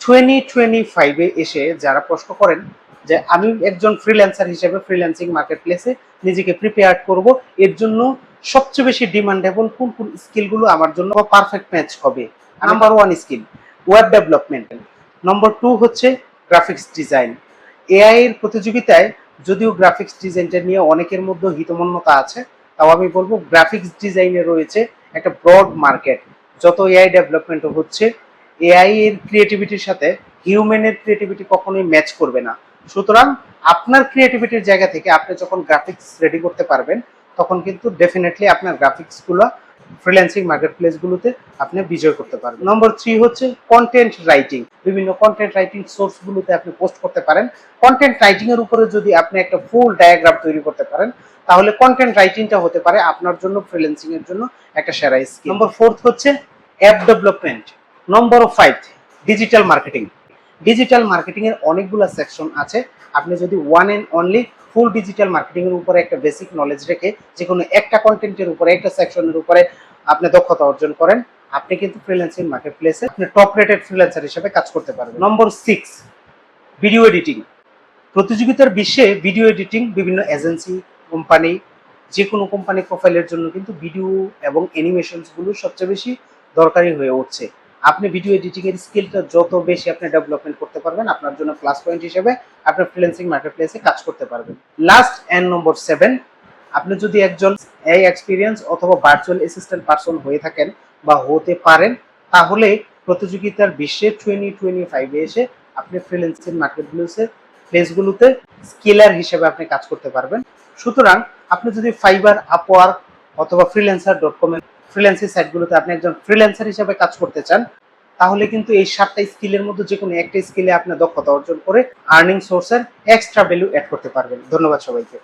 2025 এসে যারা প্রশ্ন করেন যে আমি একজন ফ্রিল্যান্সার হিসেবে ফ্রিল্যান্সিং মার্কেট প্লেসে নিজেকে প্রিপেয়ার করব, এর জন্য সবচেয়ে বেশি ডিমান্ডেবল কোন কোন স্কিলগুলো আমার জন্য পারফেক্ট ম্যাচ হবে। নাম্বার 1 স্কিল ওয়েব ডেভেলপমেন্ট, নম্বর 2 হচ্ছে গ্রাফিক্স ডিজাইন। এআই এর প্রতিযোগিতায় যদিও গ্রাফিক্স ডিজাইনটা নিয়ে অনেকের মধ্যে হিতমন্যতা আছে, তাও আমি বলবো গ্রাফিক্স ডিজাইনে রয়েছে একটা ব্রড মার্কেট। যত এআই ডেভেলপমেন্ট হচ্ছে, এআই এর ক্রিয়েটিভিটির সাথে হিউম্যানের ক্রিয়েটিভিটি কখনোই ম্যাচ করবে না। সুতরাং আপনার ক্রিয়েটিভিটির জায়গা থেকে আপনি যখন গ্রাফিক্স রেডি করতে পারবেন, তখন কিন্তু ডেফিনেটলি আপনার গ্রাফিক্সগুলো ফ্রিল্যান্সিং মার্কেট প্লেসগুলোতে আপনি বিজয় করতে পারবেন। নম্বর 3 হচ্ছে কন্টেন্ট রাইটিং। বিভিন্ন কন্টেন্ট রাইটিং সোর্সগুলোতে আপনি পোস্ট করতে পারেন। কন্টেন্ট রাইটিং এর উপরে যদি আপনি একটা ফুল ডায়াগ্রাম তৈরি করতে পারেন, তাহলে কন্টেন্ট রাইটিংটা হতে পারে আপনার জন্য ফ্রিল্যান্সিং এর জন্য একটা সেরা স্কিল। নম্বর 4 হচ্ছে app development. Number 5 digital marketing. Digital marketing এর অনেকগুলো সেকশন আছে। আপনি যদি one and only full digital marketing এর উপরে একটা বেসিক নলেজ রেখে যে কোনো একটা কন্টেন্টের উপরে, একটা সেকশনের উপরে আপনি দক্ষতা অর্জন করেন, আপনি কিন্তু ফ্রিল্যান্সিং মার্কেট প্লেসে আপনি টপ রেটেড ফ্রিল্যান্সার হিসেবে কাজ করতে পারবেন। নম্বর 6 ভিডিও এডিটিং। প্রতিযোগিতার বিশ্বে ভিডিও এডিটিং বিভিন্ন এজেন্সি, কোম্পানি, যে কোনো কোম্পানি প্রোফাইলের জন্য কিন্তু ভিডিও এবং অ্যানিমেশনসগুলো সবচেয়ে বেশি দরকারি হয়ে উঠছে। আপনি ভিডিও এডিটিং এর স্কিলটা যত বেশি আপনি ডেভেলপমেন্ট করতে পারবেন, আপনার জন্য প্লাস পয়েন্ট হিসেবে আপনি ফ্রিল্যান্সিং মার্কেট প্লেসে কাজ করতে পারবেন। লাস্ট এন্ড নম্বর 7, আপনি যদি একজন এআই এক্সপিরিয়েন্স অথবা ভার্চুয়াল অ্যাসিস্ট্যান্ট পারসন হয়ে থাকেন বা হতে পারেন, তাহলে প্রতিযোগিতার বিশ্বে 2025 এসে আপনি ফ্রিল্যান্সিং মার্কেট প্লেসগুলোতে স্কিলার হিসেবে আপনি কাজ করতে পারবেন। সুতরাং আপনি যদি ফাইবার, আপওয়ার্ক অথবা freelancer.com এর ফ্রিল্যান্সিং সাইটগুলোতে আপনি একজন ফ্রিল্যান্সার হিসেবে কাজ করতে চান, তাহলে কিন্তু এই 7টা স্কিলের মধ্যে যে কোনো একটা স্কিলে আপনি দক্ষতা অর্জন করে আর্নিং সোর্সের এক্সট্রা ভ্যালু অ্যাড করতে পারবেন। ধন্যবাদ সবাইকে।